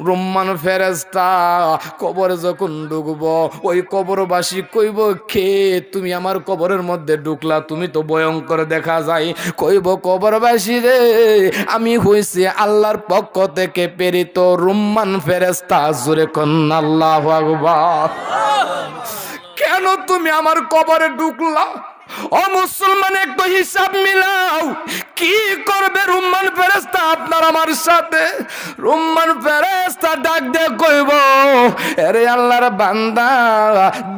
রুম্মান ফেরেশতা কবরে যখন ঢুকবো ওই কবরবাসী কইব, কে তুমি আমার কবরের মধ্যে ঢুকলা, তুমি তো ভয়ঙ্কর দেখা যায়। কইব, কবরবাসী রে, আমি হইছি আল্লাহর পক্ষ থেকে প্রেরিত রুম্মান ফেরেশতা। জোরে কন্না আল্লাহু আকবার। কেন তুমি আমার কবরে ঢুকলা? ও মুসলমান, একটু হিসাব মিলাও, কি করবে রুম্মান ফেরেশতা আপনার আমার সাথে? রুম্মান ফেরেশতা ডাক দিয়ে কইব, আরে আল্লাহর বান্দা,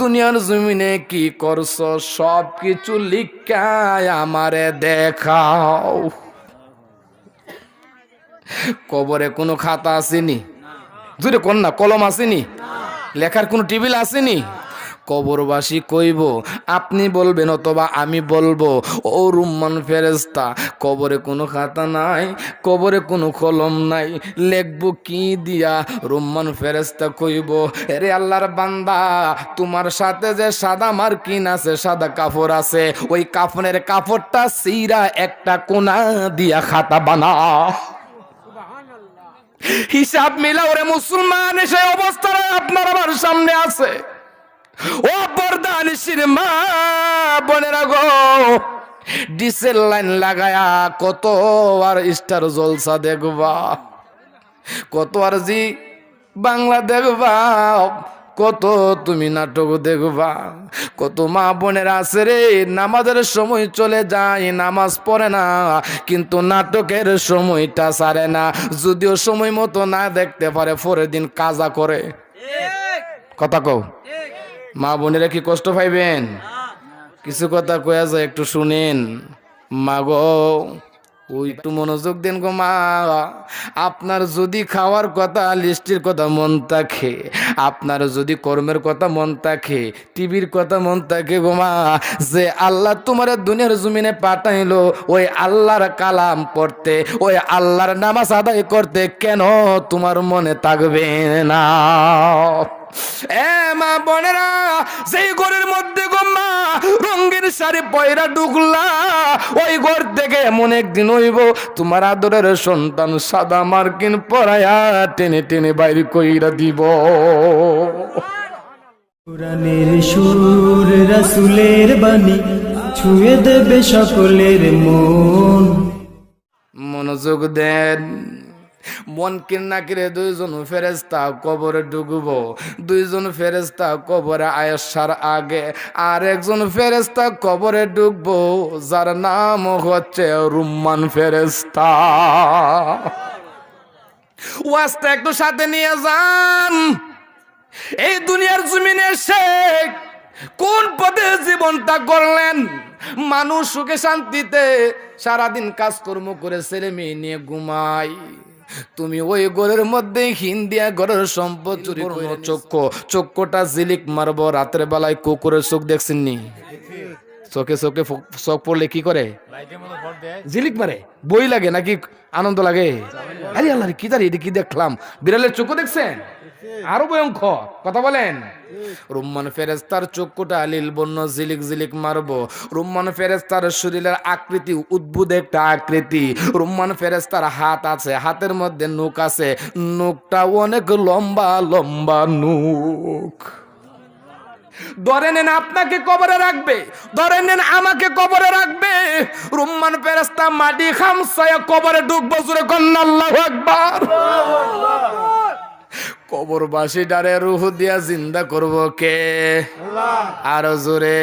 দুনিয়ার জমিনে কি করছো সব কিছু লিখায় আমারে দেখাও। কবরে কোনো খাতা আসেনি, যদি কন্যা কলম আসেনি, লেখার কোনো টেবিল আসেনি। কবরবাসী কইব, আপনি বলবেন অথবা আমি বলবো, ও রুম্মান ফেরেশতা, কবরে কোনো খাতা নাই, কবরে কোনো কলম নাই, লিখবো কি দিয়া? রুম্মান ফেরেশতা কইব, আরে আল্লাহর বান্দা, তোমার সাথে যে সাদা মার্কিন আছে, সাদা কাপড় আছে, ওই কাফনের কাপড়টা সিরা একটা কোনা দিয়া খাতা বানা। হিসাব মিলাও রে মুসলমান, সেই অবস্থায় আপনার আমার সামনে আছে। ও পর্দানিশির মা বোনেরা গো, ডিসেল লাইন লাগায়া কত আর স্টার জলসা দেখবা, কত আর জি বাংলা দেখবা, কত তুমি নাটক দেখবা। কত মা বোনেরা আছে রে, নামাজের সময় চলে যায়, নামাজ পড়ে না, কিন্তু নাটকের সময়টা ছাড়ে না। যদিও সময় মতো না দেখতে পারে, পরের দিন কাজা করে। কথা কও, মা বোনেরা কি কষ্ট পাইবেন? কিছু কথা কয়া যায়, একটু শুনেন। মা গো, ওই একটু মনোযোগ দেন গো মা। আপনার যদি খাওয়ার কথা, লিস্টির কথা মন থাকে, আপনার যদি কর্মের কথা মন থাকে, টিভির কথা মন থাকে গো মা, যে আল্লাহ তোমার দুনিয়ার জমিনে পাঠাইলো ওই আল্লাহর কালাম পড়তে, ওই আল্লাহর নামাজ আদায় করতে, কেন তোমার মনে থাকবে না? এ মা বোনেরা, সেই ঘরের মধ্যে গো মা রঙের শাড়ি পয়রা ঢুকলা, ওই ঘর থেকে এমন একদিন হইব তোমার আদরের সন্তান সাদা মার্কিন পরায়া টেনে টেনে বাইরে কইরা দিব। কুরআনের সুর, রাসূলের বাণী ছুঁয়ে দেবে সকলের মন। মনোযোগ দেন। মনকির নাকিরে দুইজন ফেরেশতা কবরে ঢুকবো, দুইজন ফেরেশতা কবরে আয়েশার আগে আর একজন ফেরেশতা কবরে ঢুকবো, যার নাম হচ্ছে রুম্মান ফেরেশতা। ওয়াজটা একটু সাথে নিয়ে যান। এই দুনিয়ার জমিনে এসে কোন পদে জীবনটা করলেন? মানুষ সুখে শান্তিতে সারাদিন কাজকর্ম করে ছেলে মেয়ে নিয়ে ঘুমায়, তুমি ওই ঘরের মধ্যে হিন্দিয়া ঘরের সম্পদ চুরি করে চক্ষুটা জিলিক মারবো। রাতের বেলায় কুকুরের চোখ দেখছেন নি? চোখে চোখে চোখ পড়লে কি করে? জিলিক মারে। বই লাগে নাকি আনন্দ লাগে? আরে আল্লাহ, কি জানি এটা কি দেখলাম? বিড়ালের চোখও দেখছেন? আরো ভয়ঙ্কর। কথা বলেন। রুম্মান ফেরেশতার চক্ষুটা আলিল বন্য জিলিক জিলিক মারবো। রুম্মান ফেরেশতার শরীরের আকৃতি উদ্ভুত একটা আকৃতি। রুম্মান ফেরেশতার হাত আছে, হাতের মধ্যে নখ আছে, নখটা অনেক লম্বা লম্বা নখ। ধরে নেন আপনাকে কবরে রাখবে, ধরে নেন আমাকে কবরে রাখবে। রুম্মান ফেরেশতা মাটি খামসায় কবরে ঢুকবো। জোরে কন্না আল্লাহু আকবার। কবরবাসী ডারে রূহ দিয়া জিন্দা করব কে? আরো জোরে।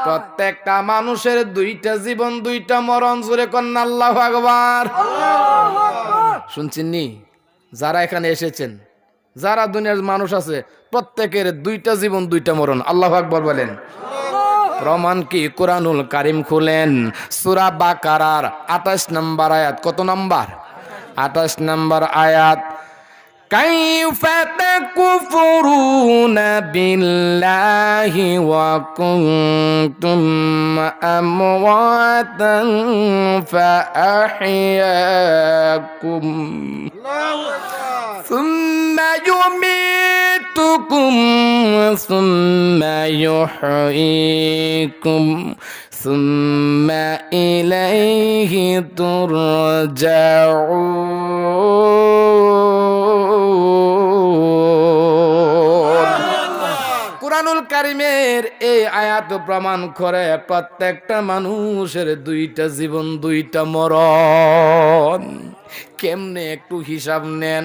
প্রত্যেকটা মানুষের দুইটা জীবন, দুইটা মরণ। জোরে কন্না আল্লাহু আকবার। শুনছেন নি? যারা এখানে এসেছেন, যারা দুনিয়ার মানুষ আছে, প্রত্যেকের দুইটা জীবন, দুইটা মরণ। আল্লাহু আকবার বলেন। প্রমাণ কি? কোরআনুল কারীম খুলেন, সূরা বাকারার 28 নম্বর আয়াত। কত নম্বর? 28 নম্বর আয়াত। কাইফা তাকফুরুনা বিল্লাহি ওয়া কুনতুম আমওয়াতান ফাআহইয়াকুম সুম্মা ইউমীতুকুম সুম্মা ইউহয়ীকুম সুম্মা ইলাইহি তুরজাউন। কারিমের এই আয়াত প্রমাণ করে প্রত্যেকটা মানুষের দুইটা জীবন দুইটা মরণ। কেমনে একটু হিসাব নেন,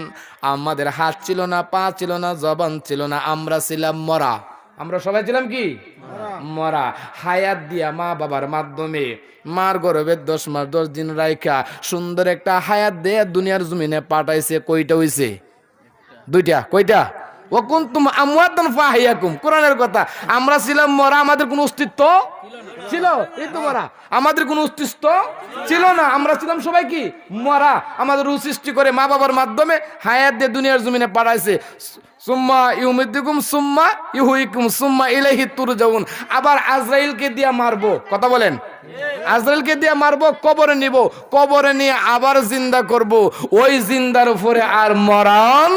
আমাদের হাত ছিল না, পা ছিল না, জবান ছিল না, আমরা ছিলাম মরা। আমরা সবাই ছিলাম কি মরা। হায়াত দিয়া মা বাবার মাধ্যমে মার গর্ভে 10 মাস 10 দিন রাইখা সুন্দর একটা হায়াত দিয়ে দুনিয়ার জমিনে পাঠাইছে। কয়টা হইছে? দুইটা। কয়টা? ও কুনতুম আমওয়াতান ফাহিয়াকুম, কোরআনের কথা। আমরা ছিলাম মরা, আমাদের কোনো অস্তিত্ব ছিল? এই তো মরা, আমাদের কোনো অস্তিত্ব ছিল না। আমরা ছিলাম সবাই কি মরা। আমাদের রূহ সৃষ্টি করে মা বাবার মাধ্যমে হায়াত দিয়ে দুনিয়ার জমিনে পাঠাইছে। সুম্মা ইউমিদ্দুকুম সুম্মা ইউহয়িকুম সুম্মা ইলাইহি তুরজাউন। আবার আজরাইলকে দিয়া মারবো, কথা বলেন, আজরাইলকে দিয়া মারবো, কবরে নিব, কবরে নিয়ে আবার জিন্দা করব। ওই জিন্দার উপরে আর মরণ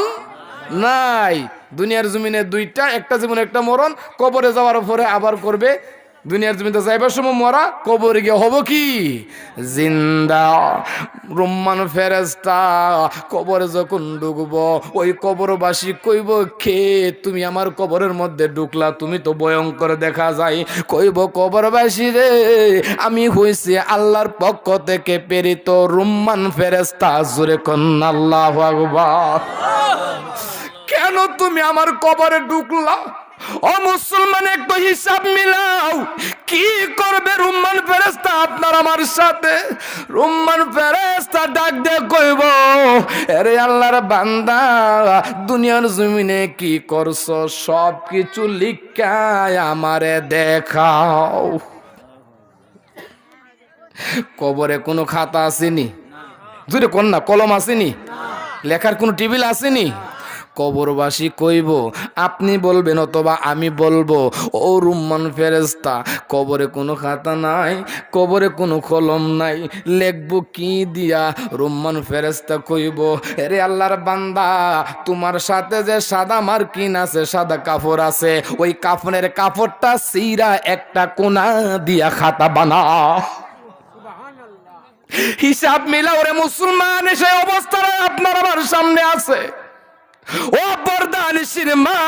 নাই। দুনিয়ার জমিনে দুইটা, একটা জীবন একটা মরণ। কবরে যাওয়ার পরে আবার করবে, দুনিয়ার জমিতে যাইবার সময় মরা, কবরে গিয়ে হব কি জিন্দা। রুম্মান ফেরেশতা কবরে যখন ঢুকবো, ওই কবরবাসী কইব, কে তুমি আমার কবরের মধ্যে ঢুকলা? তুমি তো ভয়ঙ্কর দেখা যায়। কইব, কবরবাসী রে, আমি হইছি আল্লাহর পক্ষ থেকে প্রেরিত রুম্মান ফেরেশতা। জোরে কন্না আল্লাহু আকবার। কেন তুমি আমার কবরে ঢুকলা? ও মুসলমান, একটু হিসাব মিলাও, কি করবে রুম্মান ফেরেশতা আপনার আমার সাথে? রুম্মান ফেরেশতা ডাক দিয়ে কইব, আরে আল্লাহর বান্দা, দুনিয়ার জমিনে কি করছো সব কিছু লিখায় আমারে দেখাও। কবরে কোনো খাতা আসেনি, জুড়ে কন্যা কলম আসেনি, লেখার কোনো টেবিল আসেনি। কবরবাসী কইব, আপনি বলবেন অথবা আমি বলবো, ও রুম্মান ফেরেশতা, কবরে কোনো খাতা নাই, কবরে কোনো কলম নাই, লিখবো কি দিয়া? রুম্মান ফেরেশতা কইব, আরে আল্লাহর বান্দা, তোমার সাথে যে সাদা মার্কিন আছে, সাদা কাপড় আছে, ওই কাফনের কাপড়টা সিরা একটা কোনা দিয়া খাতা বানা। হিসাব মিলাও রে মুসলমান, সেই অবস্থায় আপনার আমার সামনে আছে। ও পর্দানিশির মা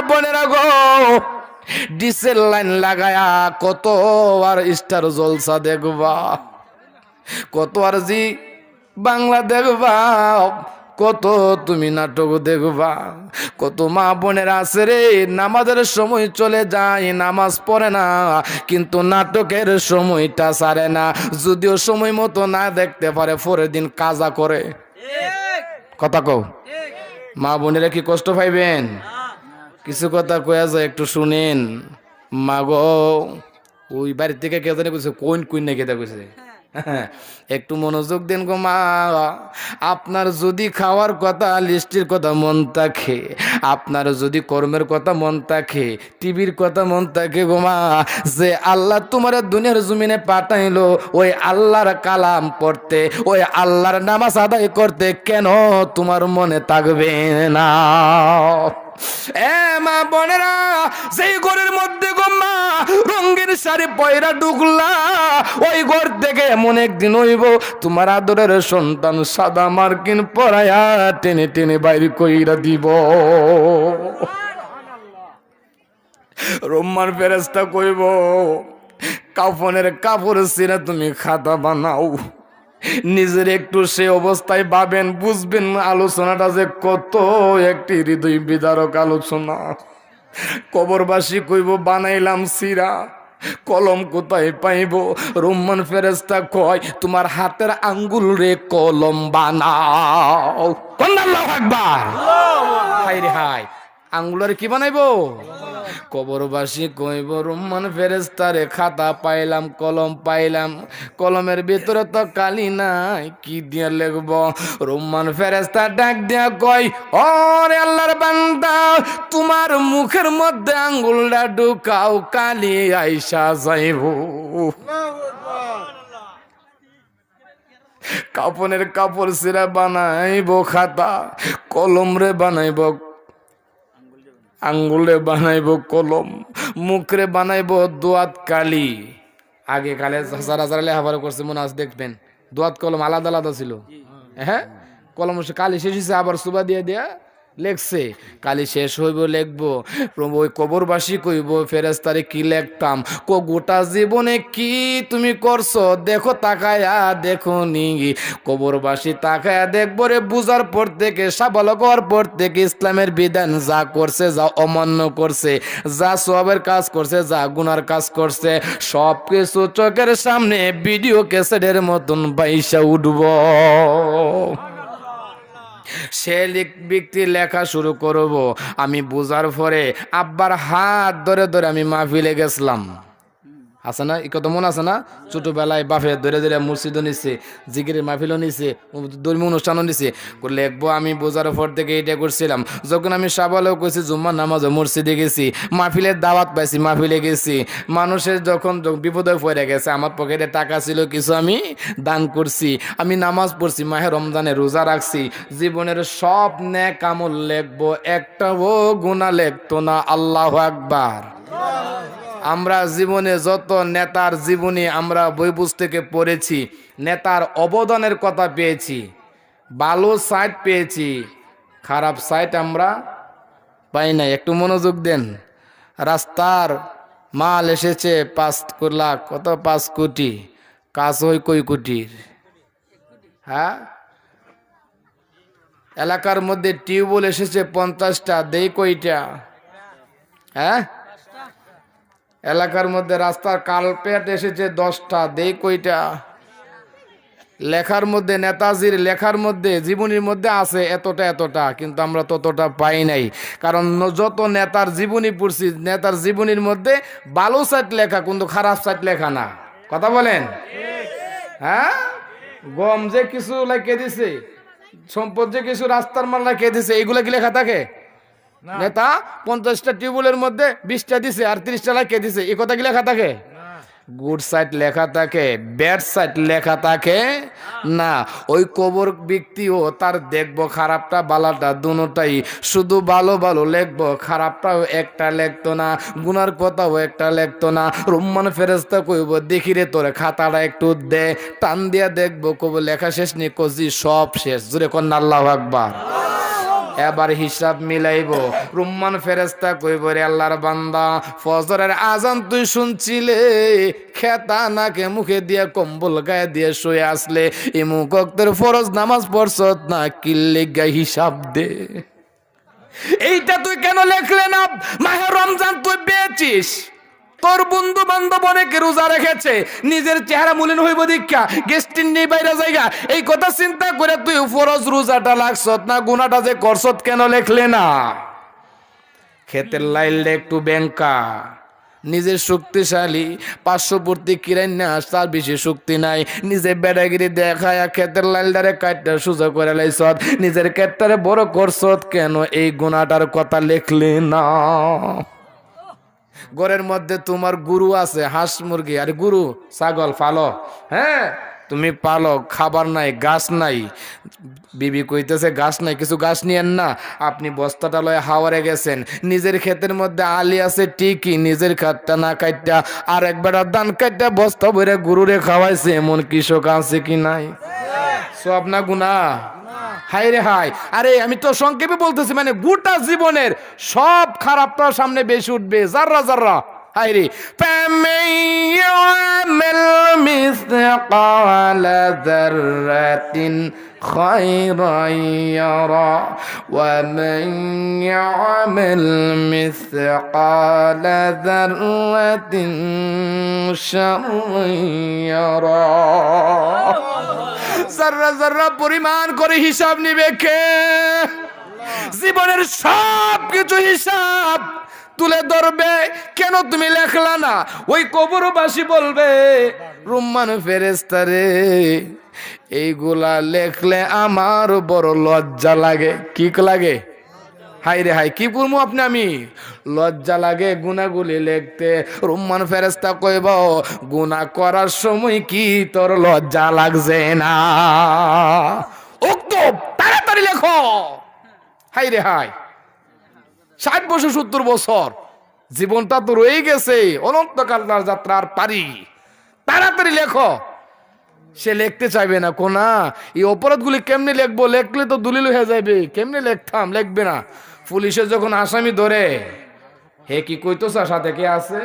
বোনেরা গো, ডিসেল লাইন লাগায়া কত আর স্টার জলসা দেখবা, কত আর জি বাংলা দেখবা, কত তুমি নাটক দেখবা। কত মা বোনেরা আছে রে, নামাজের সময় চলে যায়, নামাজ পড়ে না, কিন্তু নাটকের সময়টা ছাড়ে না। যদিও সময় মতো না দেখতে পারে, পরের দিন কাজা করে। কথা কও, মা বোনেরা কি কষ্ট পাইবেন? কিছু কথা কয়া যায়, একটু শুনেন। মা গো, ওই বাড়ি থেকে কে জানে কইছে, কোন কোন না কেটা কইছে, একটু মনোযোগ দেন গো মা। আপনার যদি খাওয়ার কথা, লিস্টির কথা মন থাকে, আপনার যদি কর্মের কথা মন থাকে, টিভির কথা মন থাকে গো মা, যে আল্লাহ তোমার দুনিয়ার জমিনে পাঠাইলো ওই আল্লাহর কালাম পড়তে, ওই আল্লাহর নামাজ আদায় করতে, কেন তোমার মনে থাকবে না? এ মা বোনেরা, সেই ঘরের মধ্যে গো মা রঙের শাড়ি পয়রা ঢুকলা, ওই ঘর থেকে এমন একদিন হইব তোমার আদরের সন্তান সাদা মার্কিন পরায়া টেনে টেনে বাইরে কইরা দিব। রুম্মান ফেরেশতা কইব, কাফনের কাপড় ছিঁড়া তুমি খাতা বানাও। নিজের একটু সে অবস্থায় ভাবেন, বুঝবেন আলোচনাটা যে কত একটি হৃদয় বিদারক আলোচনা। কবরবাসী কইব, বানাইলাম সিরা, কলম কোথায় পাইব? রুম্মান ফেরেশতা কয়, তোমার হাতের আঙ্গুল রে কলম বানাও। আল্লাহু আকবার। হাই রে হাই, আঙ্গুলের কি বানাইবো? কবরবাসী কইব, রুম্মান ফেরেশতারে খাতা পাইলাম, কলম পাইলাম, কলমের ভিতরে তো কালি নাই, কি দিয়া লিখব? রুম্মান ফেরেশতা ডাক দিয়া কয়, ও রে আল্লাহর বান্দা, তোমার মুখের মধ্যে আঙ্গুলটা ঢুকাও, কালি আইসা যাইব। কাফনের কাপড় ছিঁড়া বানাইব খাতা, কলম রে বানাইব, আঙ্গুলে বানাইব কলম, মুখরে বানাইব দোয়াত কালি। আগে কালে হাজার হাজার লেখাপড়া করছে, মনে আছে দেখবেন, দোয়াত কলম আলাদা আলাদা ছিল। হ্যাঁ, কলম কালি শেষ হয়েছে, আবার সুবা দিয়ে দিয়া লেখছে, কালি শেষ হইব লেখবো। প্রভু ওই কবরবাসী কইব ফেরেশতারে কি লেখতাম, গোটা জীবনে কি তুমি করছো দেখো তাকায়া দেখো নি। কবরবাসী তাকায়া দেখবো রে, বুঝার পর থেকে সাবালক হওয়ার পর থেকে ইসলামের বিধান যা করছে, যা অমান্য করছে, যা সবের কাজ করছে, যা গুনার কাজ করছে, সব কিছু চোখের সামনে ভিডিও ক্যাসেটের মতন বাইসা উঠব। সে ব্যক্তি লেখা শুরু করব। আমি বুঝার পরে আব্বার হাত ধরে ধরে আমি মাহফিলে গেছিলাম। আছে না, এই কথা মনে আছে না? ছোটবেলায় বাপে ধরে ধরে মসজিদও নিচ্ছে, জিকিরের মাহফিলও নিচ্ছে, ধর্মীয় অনুষ্ঠানও নিচ্ছে। লিখবো আমি বোঝার পর থেকে এটা করছিলাম। যখন আমি সাবালেও কইছি, জুম্মার নামাজও মসজিদে গেছি, মাহফিলের দাওয়াত পাইছি, মাহফিলে গেছি। মানুষের যখন বিপদে পড়ে গেছে, আমার পকেটে টাকা ছিল কিছু, আমি দান করছি, আমি নামাজ পড়ছি, মাহে রমজানে রোজা রাখছি। জীবনের সব নেক আমল লিখবো, একটাও গুনাহ লিখতো না। আল্লাহু আকবার। আমরা জীবনে যত নেতার জীবনী আমরা বই পুস্তকে পড়েছি, নেতার অবদানের কথা পেয়েছি, ভালো সাইড পেয়েছি, খারাপ সাইড আমরা পাই নাই। একটু মনোযোগ দেন। রাস্তার মাল এসেছে 5 লাখ, কত 5 কোটি, কাজ হই কই কোটির? হ্যাঁ, এলাকার মধ্যে টিউবওয়েল এসেছে 50টা, দেই কইটা? হ্যাঁ, এলাকার মধ্যে রাস্তার কালপেট এসেছে 10টা, দেই কইটা? লেখার মধ্যে, নেতাজির লেখার মধ্যে, জীবনীর মধ্যে আছে এতটা এতটা, কিন্তু আমরা ততটা পাই নাই। কারণ যত নেতার জীবনী পড়ছি, নেতার জীবনীর মধ্যে ভালো সাইড লেখা, কিন্তু খারাপ সাইড লেখা না। কথা বলেন? হ্যাঁ, গম যে কিছু লেখে দিছে, সম্পদ যে কিছু রাস্তার মাল লেখে দিছে, এইগুলা কি লেখা থাকে? নেতা 50টা টিউবওয়েলের মধ্যে 20টা দিছে আর 30টা লেখে দিছে, এই কথা কি লেখা থাকে? গুড সাইড লেখা থাকে, ব্যাড সাইড লেখা থাকে না। ওই কবর ব্যক্তিও তার দেখবো খারাপটা বালাটা দুটোটাই, শুধু ভালো ভালো লেখবো, খারাপটাও একটা লেখতো না, গুনার কথাও একটা লেখতো না। রুম্মান ফেরেশতা কইব, দেখি রে তোর খাতাটা একটু দে, টান দিয়া দেখবো, কব লেখা শেষ নি, কজি সব শেষ। জোরে কন্যা আল্লাহু আকবার। এবার হিসাব মিলাইব। রুম্মান ফেরেশতা কইব, রে আল্লাহর বান্দা, ফজরের আজান তুই শুনছিলে, খেতা নাকে মুখে দিয়ে কম্বল গায়ে দিয়ে শুয়ে আসলে, এই মুখের ফরজ নামাজ পড়ছত না, কিল্লে গায়ে হিসাব দে। এইটা তুই কেন লেখলে না? মাহে রমজান তুই পেয়েছিস, তোর বন্ধু বান্ধব অনেকে রোজা রেখেছে, নিজের চেহারা মলিন হইব দীক্ষা গেস্টিন নেই বাইরে জায়গা, এই কথা চিন্তা করে তুই ফরজ রোজাটা লাগছত না, গুনাটা যে করছত কেন লেখলে না? ক্ষেতের লাইলে একটু ব্যাংকা, নিজের শক্তিশালী, পার্শ্ববর্তী কিরাইন না, তার বেশি শক্তি নাই, নিজে বেড়াগিরি দেখায় ক্ষেতের লাইলটারে কাটটা সোজা করে লাইছত, নিজের ক্ষেতটারে বড় করছত কেন? এই গুনাটার কথা লেখলে না। ঘরের মধ্যে তোমার গরু আছে, হাঁস মুরগি, আর গরু ছাগল পালো, হ্যাঁ তুমি পালো, খাবার নাই, গাছ নাই, বিবি কইতেছে গাছ নাই, কিছু গাছ নিয়েন না, আপনি বস্তাটা লয়ে হাওয়ারে গেছেন, নিজের ক্ষেতের মধ্যে আলি আছে ঠিকই, নিজের খাতটা না কাটটা আর একবার ধান কাটটা বস্তা ভরে গরুরে খাওয়াইছে, এমন কৃষক আছে কি নাই? সব না গুনা? হাই রে হাই। আরে আমি তো সংক্ষেপে বলতেছি, মানে গোটা জীবনের সব খারাপটা সামনে বেশি উঠবে, জাররা জাররা। হাই রে, ফামাইয়ামিল মিসকালা যাররাতিন খায়রান ইয়ারা ওয়া মান ইয়ামিল মিসকালা যাররাতিন শাররান ইয়ারা। জাররা জাররা পরিমাণ করে হিসাব নিবে কে? জীবনের সব কিছু হিসাব তুলে ধরবে। কেন তুমি লেখলা না? ওই কবরবাসী বলবে, রুম্মান ফেরেশতা রে, এইগুলা লেখলে আমার বড় লজ্জা লাগে। কি লাগে? হাই রে হাই, কি করবো আপনি? আমি লজ্জা লাগে গুনাহগুলি লিখতে। রুম্মান ফেরেশতা কইব, গুনাহ করার সময় কি তোর লজ্জা লাগছে না? উক্তব তাড়াতাড়ি লেখো। হাই রে হাই, 60 বছর 70 বছর জীবনটা তো রয়ে গেছে, অনন্তকাল যাত্রার পারি, তাড়াতাড়ি লেখো। সে লিখতে চাইবে না, কোনা এই অপরাধগুলি কেমনে লিখবো, লিখলে তো দলিল হয়ে যাবে, কেমনে লিখতাম, লিখবে না। পুলিশে যখন আসামি ধরে, হে কি কইতোস সাথে কে আছে,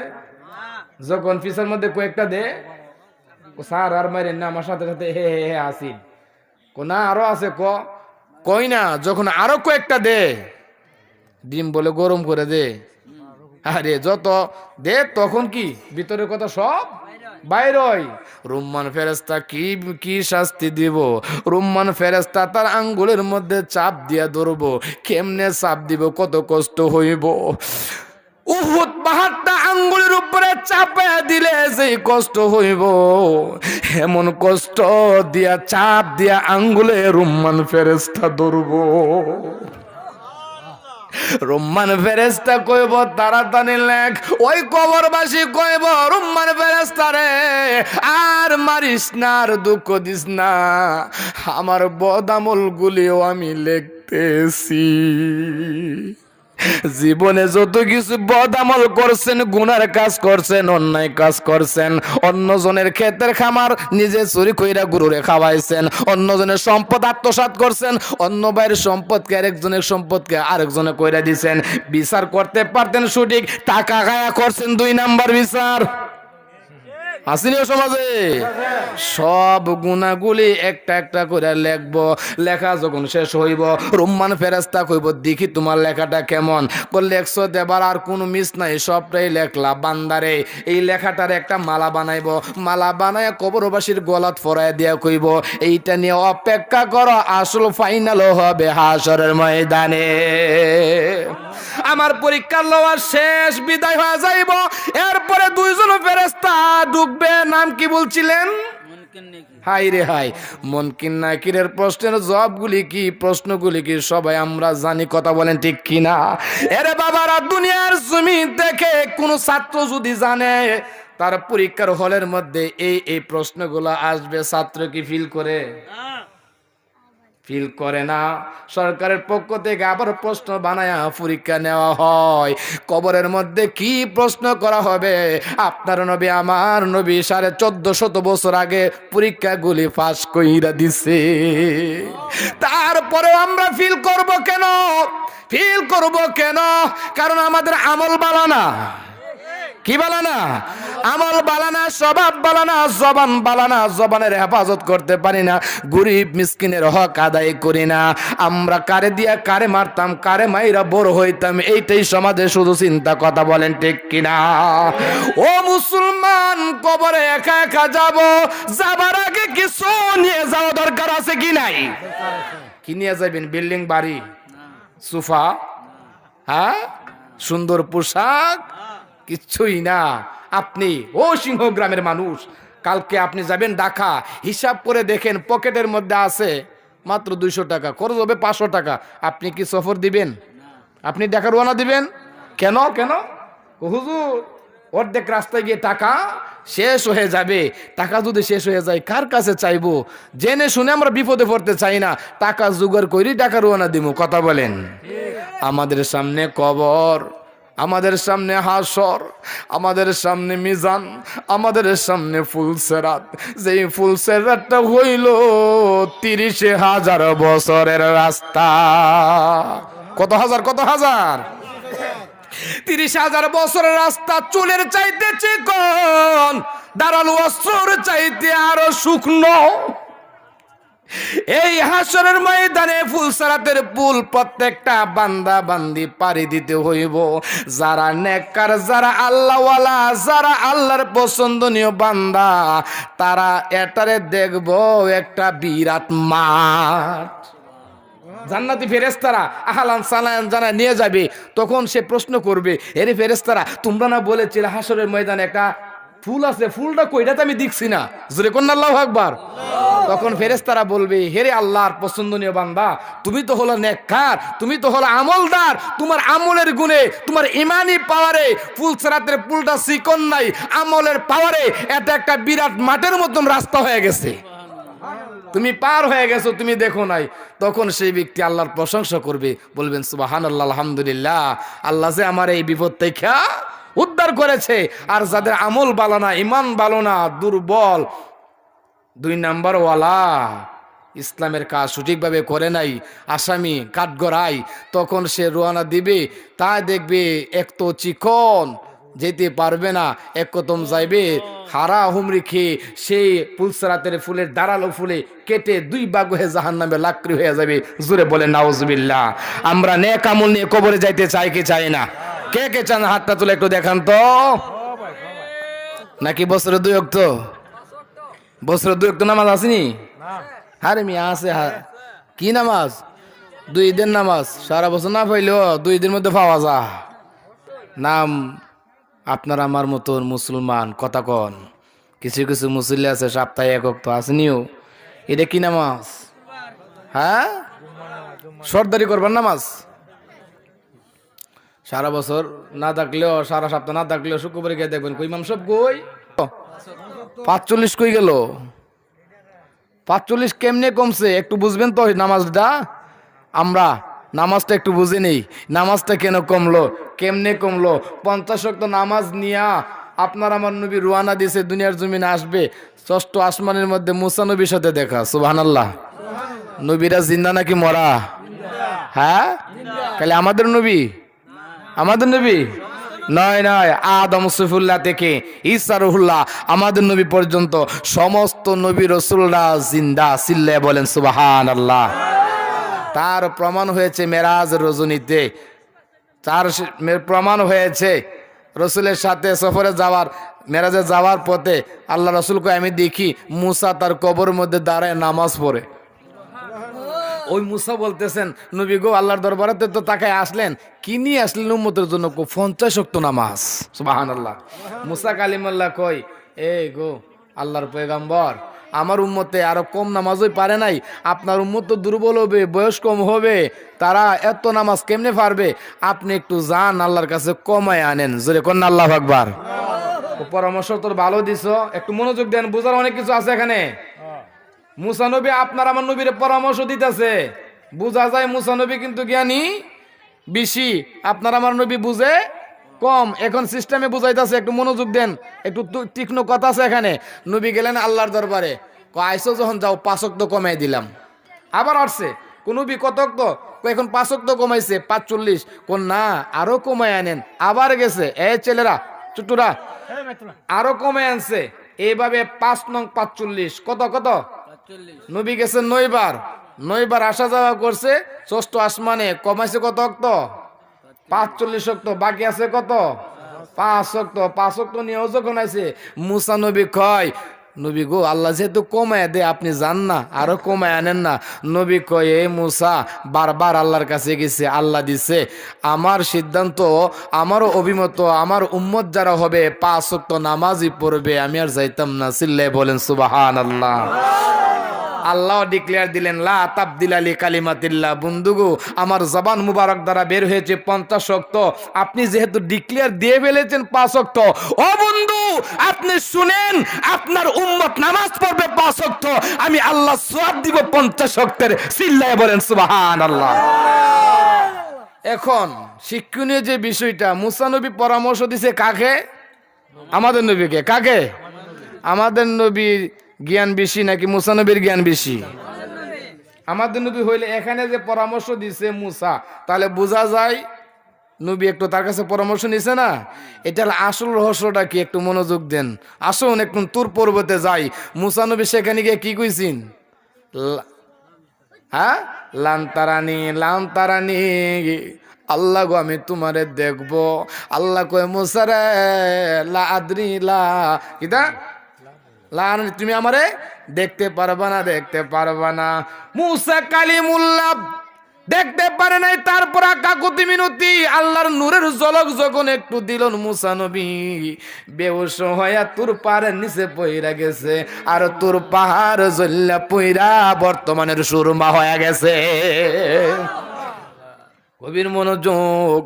যখন ফিসের মধ্যে কয়েকটা দে, ও স্যার আর মারেন না, আমার সাথে সাথে হে হে হে আসিন, কোনা আরো আছে কই না, যখন আরো কয়েকটা দে, ডিম বলে গরম করে দে, আরে যত দে তখন কি ভিতরের কথা সব বাইর হয়। রুম্মান ফেরেস্তা কি শাস্তি দিব, রুম্মান ফেরেস্তা তার আঙ্গুলের মধ্যে চাপ দিয়া ধরবো, কেমনে চাপ দিব, কত কষ্ট হইব। উহুদ পাহাড়টা আঙ্গুলের উপরে চাপে দিলে যে কষ্ট হইব, এমন কষ্ট দিয়া চাপ দিয়া আঙ্গুলে রুম্মান ফেরেস্তা ধরবো। রুম্মান ফেরেস্তা কইব তাড়াতাড়ি লেখ, ওই কবরবাসী কইব রুম্মান ফেরেস্তা রে আর মারিস না, আর দুঃখ দিস না, আমার বদামল গুলিও আমি লিখতেছি। জীবনে যত কিছু বদামল করছেন, গুনার কাজ করছেন, অন্যায় কাজ করছেন, অন্যজনের ক্ষেতের খামার নিজে চুরি কইরা গরুরে খাওয়াইছেন, অন্যজনের সম্পদ আত্মসাৎ করছেন, অন্য ভাইয়ের সম্পদকে আরেকজনের সম্পদকে আরেকজনে কইরা দিছেন, বিচার করতে পারতেন সঠিক, টাকা গায়া করছেন 2 নাম্বার বিচার। আসেনি সমাজে? সব গুণাগুলি একটা একটা করে লিখবো, লেখা যখন শেষ হইব রুম্মান ফেরেস্তা কইব দেখি তোমার লেখাটা কেমন, লেখছো দেবার আর কোনো মিস নাই, সবটাই লেখলা বান্দারে। এই লেখাটার একটা মালা বানাইব, মালা বানায় কবরবাসীর গলাত ফরায় দিয়া কইব এইটা নিয়ে অপেক্ষা করো, আসল ফাইনালও হবে হাসরের ময়দানে। আমার পরীক্ষার লওয়া শেষ, বিদায় হয়ে যাইব, এরপরে 2 জন ফেরেস্তা ঢুকবে, নাম কি বলছিলেন? হাই রে হাই, মুনকির নাকিরের প্রশ্নের জবাবগুলি কি, প্রশ্নগুলি কি সবাই আমরা জানি, কথা বলেন ঠিক কিনা? এরে বাবারা, দুনিয়ার জমিন দেখে কোন ছাত্র যদি জানে তার পরীক্ষার হলের মধ্যে এই প্রশ্নগুলো আসবে, ছাত্র কি ফিল করে? ফিল করে না। সরকারের পক্ষ থেকে আবার প্রশ্ন বানায়া পরীক্ষা নেওয়া হয়, কবরের মধ্যে কি প্রশ্ন করা হবে। আপনার নবী আমার নবী 1450 বছর আগে পরীক্ষাগুলি পাস কইরা দিছে, তারপরেও আমরা ফিল করব কেন? ফিল করব কেন? কারণ আমাদের আমল ভালো না। কি বালানা? আমল বালানা, স্বভাব বালানা, জবান বালানা, জবানের হেফাজত করতে পারি না, গরিব মিসকিনের হক আদায় করি না। আমরা কারে দিয়া কারে মারতাম, কারে মাইরা বড় হইতাম, এইটাই সমাজে শুধু চিন্তা, কথা বলেন ঠিক কিনা? ও মুসলমান, কবরে একা একা যাব, যাবার আগে কিছু নিয়ে যাওয়া দরকার আছে কি নাই? কি নিয়ে যাবেন? বিল্ডিং, বাড়ি, সোফা, হ্যাঁ, সুন্দর পোশাক? কিচ্ছুই না। আপনি ও সিংহ গ্রামের মানুষ, কালকে আপনি যাবেন ঢাকা, হিসাব করে দেখেন পকেটের মধ্যে আছে মাত্র 200 টাকা, খরচ হবে 500 টাকা। আপনি কি সফর দিবেন? আপনি ঢাকা রওনা দিবেন কেন? কেন হুজুর, অর্ধেক রাস্তায় গিয়ে টাকা শেষ হয়ে যাবে। টাকা যদি শেষ হয়ে যায় কার কাছে চাইবো? জেনে শুনে আমরা বিপদে পড়তে চাই না, টাকা জোগাড় করি ঢাকা রওনা দিব, কথা বলেন। আমাদের সামনে কবর, আমাদের সামনে হাসর, আমাদের সামনে মিজান, আমাদের সামনে ফুলসেরাত। যেই ফুলসেরাতটা হইল 30,000 বছরের রাস্তা। কত হাজার? 30,000 বছরের রাস্তা, চুলের চাইতে চিকন, দাঁড়ালো অস্ত্রের চাইতে আরো শুকনো। এই হাসরের ময়দানে ফুলসেরাতের পুল প্রত্যেকটা বান্দা বান্দি পাড়ি দিতে হইব। যারা নেককার, যারা আল্লাহওয়ালা, যারা আল্লাহর পছন্দনীয় বান্দা, তারা এটারে দেখব একটা বিরাট মাঠ। জান্নাতি ফেরেশতারা আহলান সালাম জানা নিয়ে যাবে, তখন সে প্রশ্ন করবে, এরে ফেরেশতারা, তোমরা না বলেছিলে হাসরের ময়দানে একটা ফুল আছে, ফুলটা কইটা তো আমি দেখছি না, জোরে কোন আল্লাহু আকবার। তখন ফেরেশতারা বলবে, হেরে আল্লাহর পছন্দনীয় বান্দা, তুমি তো হলো নেককার, তুমি তো হলো আমলদার, তোমার আমলের গুণে, তোমার ইমানি পাওয়ারে ফুলসেরাতের পুলটা চিকন নাই, আমলের পাওয়ারে এটা একটা বিরাট মাঠের মতন রাস্তা হয়ে গেছে, তুমি পার হয়ে গেছো, তুমি দেখো নাই। তখন সেই ব্যক্তি আল্লাহর প্রশংসা করবে, বলবেন সুবহানাল্লাহ, আলহামদুলিল্লাহ, আল্লাহ যে আমার এই বিপদ থেকে উদ্ধার করেছে। আর যাদের আমল ভালো না, ইমান ভালো না, দুর্বল, 2 নাম্বার ওয়ালা ইসলামের কাজ সঠিকভাবে করে নাই, আসামি কাঠগড়াই, তখন সে রোয়ানা দিবে, তা দেখবে এক তো চিকন যেতে পারবে না, এক কদম যাইবে হারা হুমরি খেয়ে সেই পুলসরাতের ফুলের দাঁড়ালো ফুলে কেটে 2 ভাগ হয়ে জাহান্নামে লাকড়ি হয়ে যাবে। জোরে বলে নাউজুবিল্লাহ। আমরা নেক আমল নিয়ে কবরে যাইতে চাই কি চাই না? কে কে চান হাতটা তুলে একটু দেখান তো। নাকি বছরে 2 ওয়াক্ত? বছরে 2 ওয়াক্ত নামাজ আসেনি? আরে মিয়া আছে। কি নামাজ? 2 ঈদের নামাজ সারা বছর না পাইলেও 2 ঈদের মধ্যে পাওয়া যা। নাম আপনার আমার মতন মুসলমান কথা কন। কিছু কিছু মুসল্লি আছে সপ্তাহে 1 ওয়াক্ত আসেনিও। এটা কি নামাজ? হ্যাঁ, সর্দারি করবার নামাজ। সারা বছর না থাকলেও, সারা সপ্তাহ না থাকলেও শুক্রবারে গিয়ে দেখবেন কই ইমাম সব কই 45 কই গেল। 45 কেমনে কমছে একটু বুঝবেন তো নামাজটা। আমরা নামাজটা একটু বুঝে নেই, নামাজটা কেন কমলো, কেমনে কমলো। 50 ওয়াক্ত নামাজ নিয়া আপনার আমার নবী রওনা দিয়েছে, দুনিয়ার জমিনে আসবে। 6ষ্ঠ আসমানের মধ্যে মুসা নবীর সাথে দেখা। সুবহানাল্লাহ। নবীরা জিন্দা নাকি মরা? হ্যাঁ, তাহলে আমাদের নবী, আমাদের নবী নয় নয়, আদম সফিউল্লাহ থেকে ঈসা রুহুল্লাহ আমাদের নবী পর্যন্ত সমস্ত নবী রাসূলরা জিন্দা। চিল্লায়ে বলেন সুবহানাল্লাহ। তার প্রমাণ হয়েছে মেরাজ রজনীতে, তার প্রমাণ হয়েছে রসুলের সাথে সফরে যাওয়ার, মেরাজে যাওয়ার পথে আল্লাহ রসুলকে আমি দেখি মুসা তার কবরের মধ্যে দাঁড়ায় নামাজ পড়ে। ওই মুসা বলতেছেন নবী গো আল্লাহর দরবারেতে তো তাকায় আসলেন, কি নিয়ে আসলেন উম্মতের জন্য? 50 ওয়াক্ত নামাজ। সুবহানাল্লাহ। মুসা কালিমাল্লাহ কই, এই গো আল্লাহর পয়গম্বর, আমার উম্মতে আরো কম নামাজই পারে নাই, আপনার উম্মত তো দুর্বল হবে, বয়স কম হবে, তারা এত নামাজ কেমনে পারবে? আপনি একটু যান আল্লাহর কাছে কমায় আনেন। জোরে কোন আল্লাহু আকবার। পরামর্শ তোর ভালো দিছো, একটু মনোযোগ দেন, বোঝার অনেক কিছু আছে এখানে। মুসা নবী আপনার আমার নবীর পরামর্শ দিতেছে, বুঝা যায় মুসা নবী কিন্তু জ্ঞানী বেশি, আপনার আমার নবী বুঝে কম। এখন সিস্টেমে বুঝাইতেছে, একটু মনোযোগ দেন, একটু তীক্ষ্ণ কথা আছে এখানে। নবী গেলেন আল্লাহর দরবারে, আইসো যখন যাও 5 ওয়াক্ত কমাই দিলাম। আবার আসছে কোন নবী কত ওয়াক্ত? এখন 5 ওয়াক্ত কমাইছে 45, কোন না আরো কমাই আনেন। আবার গেছে, এ ছেলেরা ছোটরা আরো কমে আনছে। এইভাবে 5 নং 45 কত কত নবী গেছে 9 বার, 9 বার আসা যাওয়া করছে। 6ষ্ঠ আসমানে কমাইছে কত ওয়াক্ত? 45 ওয়াক্ত। বাকি আছে কত? 5 ওয়াক্ত। 5 ওয়াক্ত নিয়েও যখন আছে মুসা নবী কয়, নবী গো আল্লাহ যেহেতু কমায় দে, আপনি যান না আরো কমায় আনেন না। নবী কয়, এ মুসা বারবার আল্লাহর কাছে গেছে, আল্লাহ দিছে, আমার সিদ্ধান্ত, আমারও অভিমত, আমার উম্মত যারা হবে 5 ওয়াক্ত নামাজই পড়বে, আমি আর যাইতাম না। চিল্লায়ে বলেন সুবহানাল্লাহ। আল্লাহ ডিক্লেয়ার দিলেন লা তাবদিলা লিকালিমাতিল্লাহ। বন্ধুগো আমার জবান মুবারক দ্বারা বের হয়েছে 50 ওয়াক্ত, আপনি যেহেতু ডিক্লেয়ার দিয়ে ফেলেছেন 5 ওয়াক্ত, ও বন্ধু আপনি শুনেন, আপনার উম্মত নামাজ পড়বে 5 ওয়াক্ত, আমি আল্লাহ সওয়াব দিব 50 ওয়াক্তের। চিল্লায়ে বলেন সুবহানাল্লাহ। এখন শিক্ষণীয় যে বিষয়টা, মুসা নবী পরামর্শ দিছে কাকে? আমাদের নবীকে। কাকে? আমাদের নবীর জ্ঞান বেশি নাকি মুসা নবীর জ্ঞান বেশি? আমাদের নবী হইলে এখানে যে পরামর্শ দিছে মুসা, তাহলে বোঝা যায় নবী একটু তার কাছে পরামর্শ নিছে না। এটার আসল রহস্যটা কি? একটু মনোযোগ দেন। আসুন একটু তুর পর্বতে যাই। মুসা নবী সেখানে গিয়ে কি কইছেন? হ্যাঁ, লান্তারানি লান্তারানি, আল্লাহ গো আমি তোমারে দেখবো। আল্লাহ কয় মুসা রে লা আদ্রি লা কিদা তুমি আমারে দেখতে পারবা না, দেখতে পারবা না। মুসা কালিমুল্লাহ দেখতে পারে নাই, তারপর কাকুতি মিনতি আল্লাহর নূরের ঝলক যখন একটু দিল, মুসা নবী বেহুশ হইয়া তুর পাহাড়ের নিচে পইরা গেছে, আর তুর পাহাড় জ্বল্লা পইরা বর্তমানের সুরমা হয়ে গেছে। কবির মনোযোগ।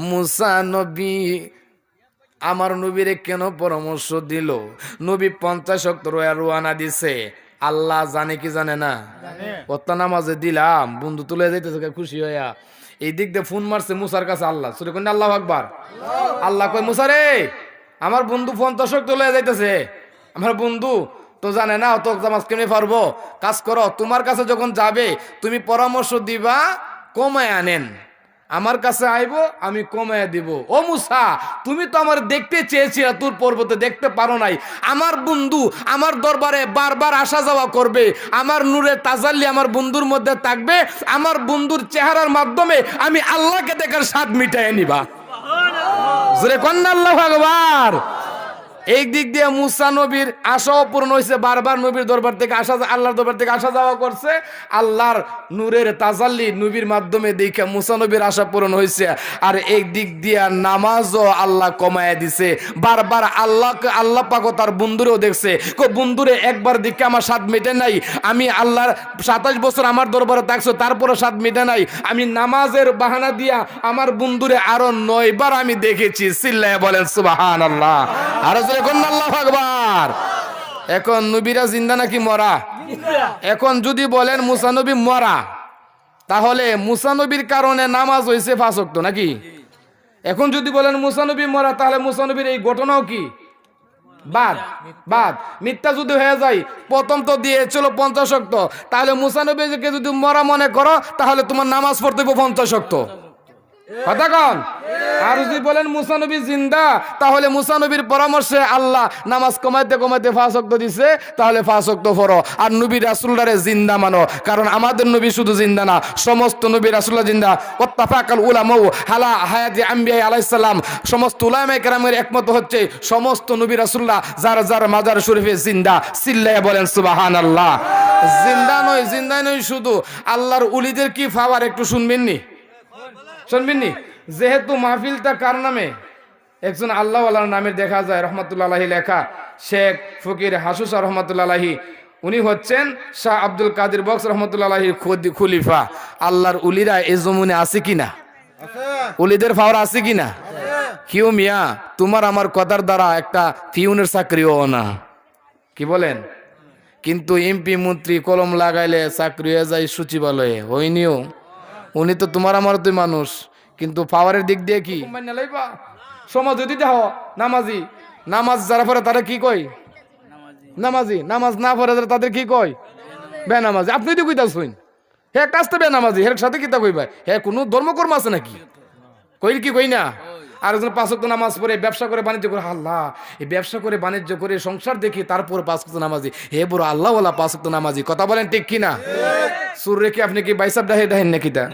মুসা নবী আমার নবীরে কেন পরামর্শ দিল? নবী 50 ওয়াক্ত রওনা দিছে, আল্লাহ জানে কি জানে না? কত নামাজে দিলাম, বন্ধু তুলে যাইতেছে খুশি হইয়া, এই দিক দিয়ে ফোন মারছে মুসার কাছে আল্লাহ। সুরে কোন আল্লাহু আকবার। আল্লাহ কয় মুসা রে, আমার বন্ধু 50 ওয়াক্ত লয়ে যাইতেছে, আমার বন্ধু তো জানে না অত নামাজ কেমনে পারবো। কাজ করো, তোমার কাছে যখন যাবে তুমি পরামর্শ দিবা কমায় আনেন, আমার কাছে আইবো আমি কমায় দিব। ও মুসা, তুমি তো আমার দেখতে চেয়েছিলে, তোর পর্বতে দেখতে পারো নাই। আমার বন্ধু আমার দরবারে বারবার আসা যাওয়া করবে, আমার নূরের তাজাল্লি আমার বন্ধুর মধ্যে থাকবে, আমার বন্ধুর চেহারার মাধ্যমে আমি আল্লাহকে দেখার স্বাদ মিটাই নিবা। জোরে কন্যা আল্লাহু আকবার। এই দিক দিয়ে মুসা নবীর আশাও পূরণ হয়েছে, বারবার নবীর দরবার থেকে আসা, আল্লাহর দরবার থেকে আসা যাওয়া করছে। আল্লাহর নূরের তাজাল্লি নবীর মাধ্যমে দেখে মুসা নবীর আশা পূরণ হয়েছে। আর এই দিক দিয়ে নামাজও আল্লাহ কমায় দিছে। বারবার আল্লাহ পাক তার বন্ধুরেও দেখছে, বন্ধুরে একবার দিকে আমার স্বাদ মেটে নাই, আমি আল্লাহর 27 বছর আমার দরবারে থাকছো, তারপরে স্বাদ মেটে নাই, আমি নামাজের বাহানা দিয়া আমার বন্ধুরে আরো 9 বার আমি দেখেছি। চিল্লায় বলেন সুবহানাল্লাহ। আর আল্লাহু আকবার। এখন নবীরা জিন্দা নাকি মরা? এখন যদি বলেন মুসা নবী মরা, তাহলে মুসা নবীর কারণে নামাজ হয়েছে 5 ওয়াক্ত নাকি? এখন যদি বলেন মুসা নবী মরা, তাহলে মুসা নবীর এই ঘটনাও কি বাদ মিথ্যা যদি হয়ে যায়। প্রথম তো দিয়েছিল 50 ওয়াক্ত, তাহলে মুসা নবীকে যদি মরা মনে করো, তাহলে তোমার নামাজ পড়তে হবে 50 ওয়াক্ত। কথা কন। আর যদি বলেন মুসা নবী জিন্দা, তাহলে মুসা নবীর পরামর্শে আল্লাহ নামাজ কমাইতে কমাইতে 5 ওয়াক্ত দিছে, তাহলে 5 ওয়াক্ত পড়ো। আর নবী রাসূলরে জিন্দা মানো, কারণ আমাদের নবী শুধু জিন্দা না, সমস্ত নবী রাসূলুল্লাহ জিন্দা। ওয়াত্তাফাকাল উলামা হালা হায়াতি আম্বিয়া আলাইহিস সালাম, সমস্ত উলামায়ে কেরামের একমত হচ্ছে সমস্ত নবী রাসূলুল্লাহ যার যার মাজার শরীফে জিন্দা। চিল্লায়ে বলেন সুবহানাল্লাহ। জিন্দা নয় শুধু, আল্লাহর ওলিদের কি পাওয়ার একটু শুনবেননি? যেহেতু মাহফিলটা কার নামে? একজন আল্লাহ ওয়ালার নামের দেখা যায়, রহমাতুল্লাহ আলাইহি লেখা শেখ ফকির হাসুসা রহমাতুল্লাহ আলাইহি। উনি হচ্ছেন শাহ আব্দুল কাদের বক্স রহমাতুল্লাহ আলাইহির খলিফা। আল্লাহর উলিরা এই জমিনে আছে কিনা? উলিদের পাওয়ার আছে কিনা? কিউ মিয়া, তোমার আমার কথার দ্বারা একটা ফিউনের চাকরিও না, কি বলেন? কিন্তু এমপি মন্ত্রী কলম লাগাইলে চাকরি হয়ে যায় সচিবালয়ে, হয়নিও। উনি তো তোমার আমার তুই মানুষ, কিন্তু পাওয়ারের দিক দিয়ে কি সমাজ যদি দেহ নামাজি, নামাজ যারা পড়ে তারা কি কয়? নামাজি। নামাজ না পড়ে তাদের কি কয়? বেনামাজি। আপনি তো কইতা শুন, হে কাজ তো বেনামাজি, হের সাথে কিতা কইবা? হে কোনো ধর্মকর্ম আছে নাকি? কই কি কই না? আর একজন 5 ওয়াক্ত নামাজ পড়ে ব্যবসা করে বাণিজ্য করে, আল্লাহ এই ব্যবসা করে বাণিজ্য করে সংসার দেখি, তারপর 5 ওয়াক্ত নামাজি। হে বড় আল্লাহ ওয়ালা 5 ওয়াক্ত নামাজি। কথা বলেন ঠিক কিনা? সুর রেখে আপনি কি বাইসাব ডাহেন নাকি? তা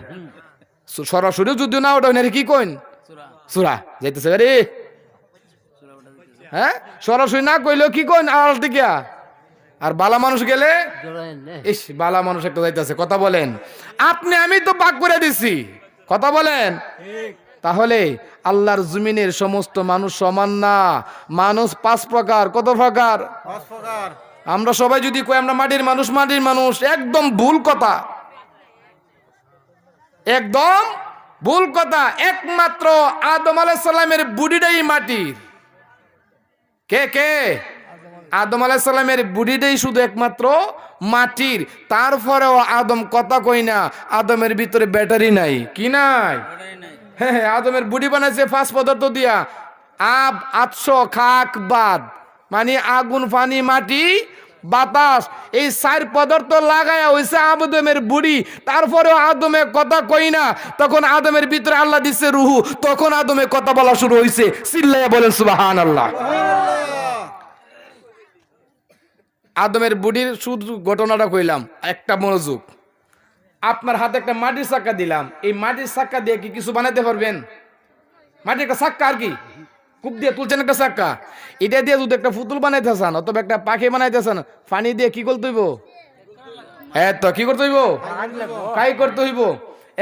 সরাসরি যদিও না ওটা কি কইন সুরা যাইতেছে রে, হ্যাঁ সরাসরি না কইলেও কি কইন আড়াল থেকে। আর বালা মানুষ গেলে ইস বালা মানুষ একটা যাইতেছে। কথা বলেন। আপনি আমি তো পাক করে দিছি। কথা বলেন। তাহলে আল্লাহর জমিনের সমস্ত মানুষ সমান না, মানুষ 5 প্রকার। কত প্রকার? 5 প্রকার। আমরা সবাই যদি কই আমরা মাটির মানুষ, একদম ভুল কথা, একদম ভুল কথা। একমাত্র আদম আলাইহিস সালামের বুড়িটাই মাটির। কে? আদম আলাইহিস সালামের বুড়িটাই শুধু একমাত্র মাটির। তারপরেও আদম কথা কই না, আদমের ভিতরে ব্যাটারি নাই। কি নাই? হ্যাঁ, আদমের বুড়ি বানাইছে 5 পদার্থ দিয়া, আব, আতশ, খাক, বাদ, মানে আগুন, পানি, মাটি, বাতাস। এই 4 পদার্থ লাগায়া হইছে আদমের বুড়ি। তারপরেও আদমে কথা কই না, তখন আদমের ভিতরে আল্লাহ দিচ্ছে রুহু, তখন আদমে কথা বলা শুরু হইছে। চিল্লাইয়া বলেন সুবহানাল্লাহ। আদমের বুড়ির শুধু ঘটনাটা কইলাম, একটা মনোযোগ। আপনার হাতে একটা মাটির চাক্কা দিলাম, এই মাটির চাক্কা দিয়ে কি কিছু বানাইতে পারবেন? মাটির একটা চাক্কা, আর কি কূপ দিয়ে তুলছেন একটা চাক্কা, এটা দিয়ে যদি একটা পুতুল বানাইতে চান অথবা একটা পাখি বানাইতে চান, পানি দিয়ে কি করতে হইব? তো কি করতে হইব? কাই করতে হইব।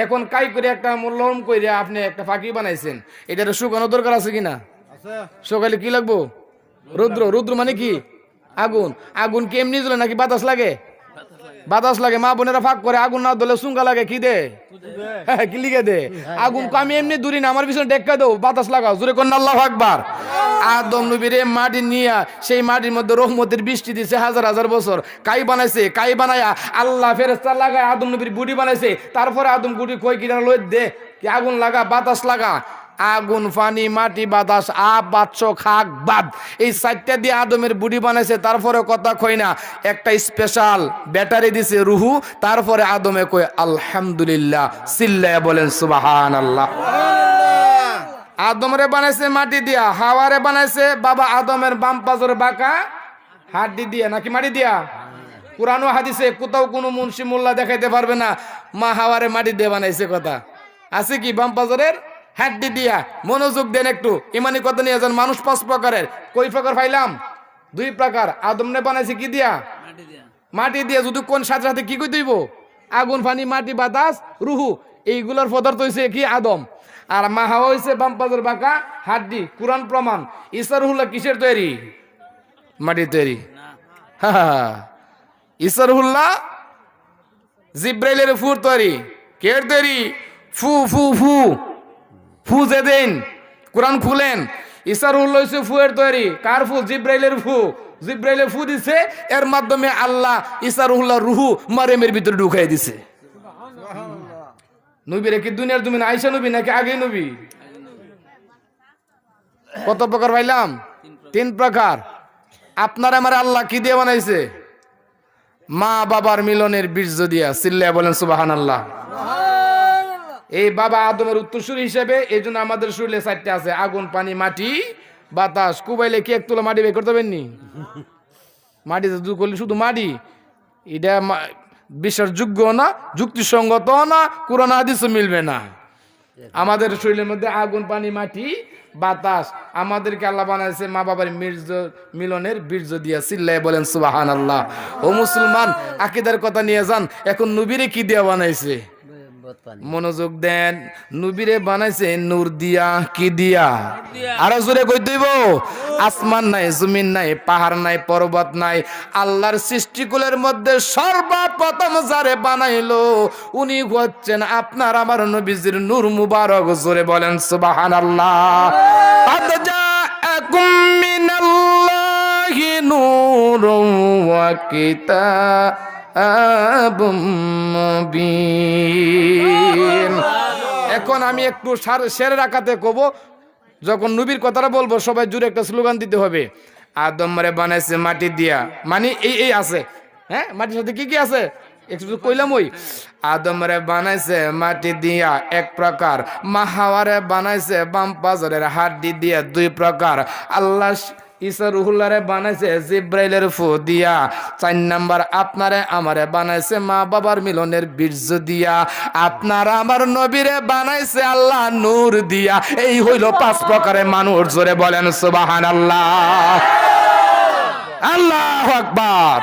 এখন কাই করে একটা লরম করে আপনি একটা পাখি বানাইছেন, এটার শুকানো দরকার আছে কিনা? সকালে কি লাগবো? রৌদ্র মানে কি? আগুন কি এমনি জ্বলে নাকি বাতাস লাগে? বাতাস লাগে। মা বোনেরা ফাঁক করে, আগুন না ধরলে সুঙ্গা লাগে। কি দে? কি লিখে দে? আগুন আমি এমনি দূরি না, আমার পিছনে ডেক্কা দেও, বাতাস লাগাও। জোরে কোন আল্লাহু আকবার। আদম নবীরে মাটি নিয়া সেই মাটির মধ্যে রহমতের বৃষ্টি দিছে হাজার হাজার বছর। কাই বানাইছে, কাই বানায়া আল্লাহ ফেরেশতা লাগায় আদম নবীর বুড়ি বানাইছে। তারপরে আদম বুড়ি কই কিনা লই দে, কি আগুন লাগা, বাতাস লাগা। আগুন, পানি, মাটি, বাতাস, আপ, বাৎস, খাক, বাদ, এই 4টা দিয়ে আদমের বুড়ি বানাইছে। তারপরে কথা কই না, একটা স্পেশাল ব্যাটারি দিছে রুহু। তারপরে আদমে কই আলহামদুলিল্লাহ, চিল্লায়া বলেন সুবহানাল্লাহ। আদমরে বানাইছে মাটি দিয়া, হাওয়ারে বানাইছে বাবা আদমের বাম পাজর বাঁকা হাড্ডি দিয়া, নাকি মাটি দিয়া? কুরআন ও হাদিসে কোথাও কোনো মুন্সি মোল্লা দেখাইতে পারবে না মা হাওয়ারে মাটি দিয়ে বানাইছে। কথা আছে কি? বাম পাজরের হাড্ডি দিয়া। মনোযোগ দেন একটু, ইমানি কথা নিয়ে যান। মানুষ 5 প্রকারের। কই প্রকার পাইলাম? 2 প্রকার। আদমরে বানাইছে কি দিয়া? মাটি দিয়া। যদি কোন সাথে সাথে কি কই দিব? আগুন, পানি, মাটি, বাতাস, রুহু, এইগুলোর পদার্থ হইছে কি? আদম। আর মা হাওয়া হইছে বাম পাজর বাঁকা হাড্ডি। কুরআন প্রমাণ। ঈসা রুহুল্লাহ কিসের তৈরি? মাটির তৈরি। ঈসা রুহুল্লাহ জিব্রাইলের ফুর তৈরি। কের তৈরি? ফু ফু ফু ফু যে দেন কোরআন খুলেন, ঈসা রুহুল্লাহ হইছে ফুয়ের তৈরি। কার ফু? জিব্রাইলের ফু। জিব্রাইলে ফু দিছে, এর মাধ্যমে আল্লাহ ঈসা রুহুল্লাহ রুহু মারিয়ামের ভিতরে ঢুকাই দিছে। নবী রে কি দুনিয়ার জমিনে আয়েশা নবী নাকি আগে নবী? কত প্রকার পাইলাম? 3 প্রকার। আপনার আমার আল্লাহ কি দিয়ে বানাইছে? মা বাবার মিলনের বীর্য দিয়া। চিল্লায়া বলেন সুবহানাল্লাহ। এই বাবা আদমের উত্তরসূরি হিসেবে এই জন্য আমাদের শরীরে 4টা আছে, আগুন, পানি, মাটি, বাতাস। কুবাইলে কি 1 তুলা মাটি বের করতে পারেননি? মাটিতে দু করলে শুধু মাটি। এটা বিশ্বাসযোগ্য না, যুক্তিসঙ্গত না, কুরআন হাদিসে মিলবে না। আমাদের শরীরের মধ্যে আগুন, পানি, মাটি, বাতাস। আমাদেরকে আল্লাহ বানাইছে মা বাবার মিলনের বীর্য দিয়া। চিল্লায় বলেন সুবহানাল্লাহ। ও মুসলমান, আকীদার কথা নিয়ে যান। এখন নবীরে কি দিয়া বানাইছে? মনোযোগ দেন। নবীরে বানাইছে নূর দিয়া। কি দিয়া? আরো জোরে কই দিব? আসমান নাই, জমিন নাই, পাহাড় নাই, পর্বত নাই। আল্লাহর সৃষ্টিকুলের মধ্যে সর্বপ্রথম যারে বানাইলো উনি হচ্ছেন আপনার আমার নবীজির নূর মুবারক। জোরে বলেন সুবহানাল্লাহ। قد جاءكم من الله نور وكتاب مبين। এখন আমি একটু শেরের আকাতে কব। যখন নবীর কথাটা বলবো সবাই জুড়ে একটা স্লোগান দিতে হবে। আদম রে বানাইছে মাটি দিয়া, মানে এই আছে। হ্যাঁ, মাটির সাথে কি কি আছে একটু কইলাম। ওই আদম রে বানাইছে মাটি দিয়া 1 প্রকার, মা হাওয়ারে বানাইছে বাম পাজরের হাড্ডি দিয়া 2 প্রকার, আল্লাহ ঈসা রুহুল্লাহ রে বানাইছে জিব্রাইলের ফু দিয়া 4 নাম্বার, আপনারে আমারে বানাইছে মা বাবার মিলনের বীর্য দিয়া, আপনারা আমার নবীরে বানাইছে আল্লাহ নূর দিয়া। এই হইল 5 প্রকারের মানুষ। জোরে বলেন সুবহানাল্লাহ। আল্লাহু আকবার,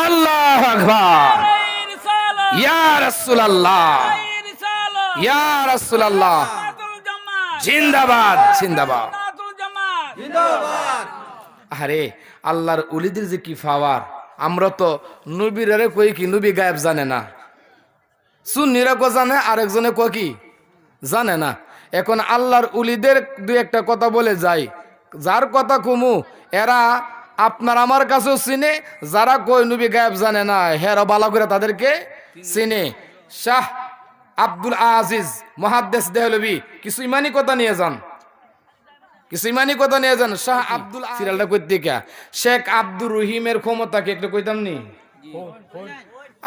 আল্লাহু আকবার। ইয়া রাসূলুল্লাহ, ইয়া রাসূলুল্লাহ। জিন্দাবাদ, জিন্দাবাদ। আরে আল্লাহর ওলিদের যে কি পাওয়ার। আমরা তো নবীর কই কি নবী গায়েব জানে না, সুন্নিরা কো জানে, আরেকজনে কো কি জানে না। এখন আল্লাহর ওলিদের 2-1টা কথা বলে যাই, যার কথা কমু এরা আপনার আমার কাছেও চিনে। যারা কই নবী গায়েব জানে না হেরা ভালো করে তাদেরকে চিনে। শাহ আব্দুল আজিজ মুহাদ্দিস দেহলভী কিছু ইমানি কথা নিয়ে যান, কিছু ইমানি কথা নিয়ে যান। শাহ আব্দুল সিরিয়ালটা কইতে কে শেখ আব্দুর রহিমের ক্ষমতাকে একটু কইতাম নি।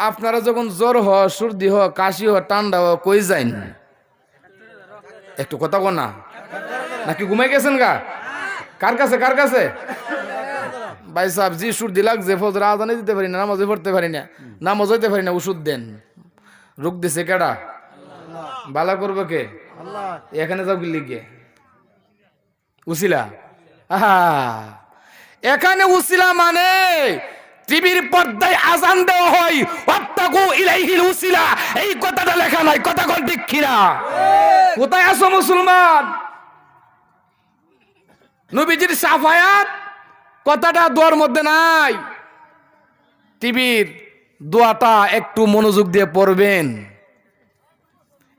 আপনারা যখন জ্বর হ, সর্দি হ, কাশি হ, ঠান্ডা হ, কই যাইন একটু কথা কো না, নাকি ঘুমাই গেছেন গা? কার কাছে, কার কাছে? ভাই সাহেব জি সর্দি লাগছে, ফজর আজানে দিতে পারি না, নামাজে পড়তে পারি না, নামাজ হইতে পারি না, ওষুধ দেন। রোগ দিছে কেডা? বালা করবে কে? এখানে যাও কি লিখে উসিলা। আহা, এখানে উসিলা মানে টিভির পর্দায় আজান দেওয়া হয় ওয়াত্তাকু ইলাইহিল উসিলা, এই কথাটা লেখা নাই। কথা কোন ঠিক কিনা? কোথায় আছো মুসলমান? নবীজির শাফায়াত কথাটা দোয়ার মধ্যে নাই। টিভির দোয়াটা একটু মনোযোগ দিয়ে পড়বেন।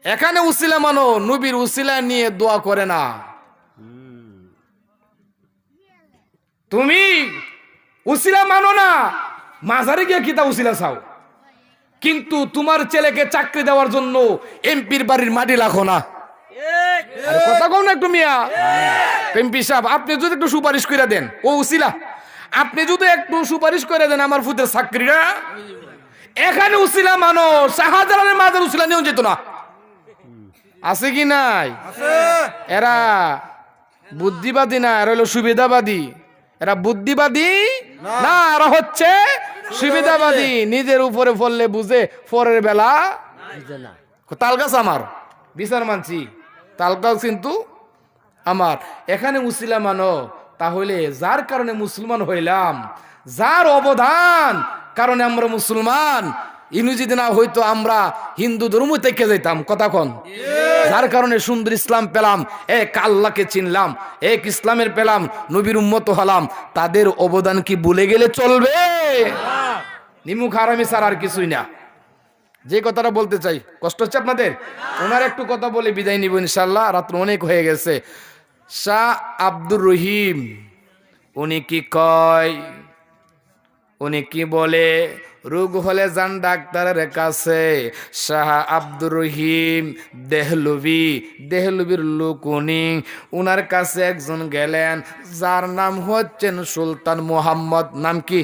এখানে উসিলা মানো, নবীর উসিলা নিয়ে দোয়া করে না। তুমি উসিলা মানো না, মাজারে গিয়ে কিতা উসিলা চাও, কিন্তু তোমার ছেলেকে চাকরি দেওয়ার জন্য এমপির বাড়ির মাটি লাখো না। আরে কথা কও না একটু মিয়া। এমপি সাহেব আপনি যদি একটু সুপারিশ করে দেন, ও উসিলা আপনি যদি একটু সুপারিশ করে দেন আমার ফুতের চাকরিটা, এখানে উসিলা মানো শাহজালালের মাঝে উসিলা নিয়েও যেত না। আছে কি নাই? এরা বুদ্ধিবাদী না, এরা হলো সুবিধাবাদী। এরা বুদ্ধিবাদী না, এরা হচ্ছে সুবিধাবাদী। নিজের উপরে ফললে বুঝে, পরের বেলা তালগাছ আমার বিচার মানছি, তালগাছ কিন্তু আমার। এখানে মুসলিম মানো, তাহলে যার কারণে মুসলমান হইলাম, যার অবদান কারণে আমরা মুসলমান, ইনু যদি না হইতো আমরা হিন্দু ধর্ম থেকে যেতাম। কথা কন, যার কারণে সুন্দর ইসলাম পেলাম, এক আল্লাহকে চিনলাম, এক ইসলামের পেলাম, নবীর উম্মত হলাম, তাদের অবদান কি ভুলে গেলে চলবে? নিমুখ হারামি ছাড়া আর কিছুই না। যে কথাটা বলতে চাই, কষ্ট হচ্ছে আপনাদের? ওনার একটু কথা বলে বিদায় নিব ইনশাল্লাহ, রাত্র অনেক হয়ে গেছে। শাহ আব্দুর রহিম উনি কি কয়, উনি কি বলে, রোগ হলে যান ডাক্তারের কাছে। শাহ আব্দুর রহিম দেহলভি, দেহলভির লোক উনি। উনার কাছে একজন গেলেন যার নাম হচ্ছেন সুলতান মোহাম্মদ, নাম কি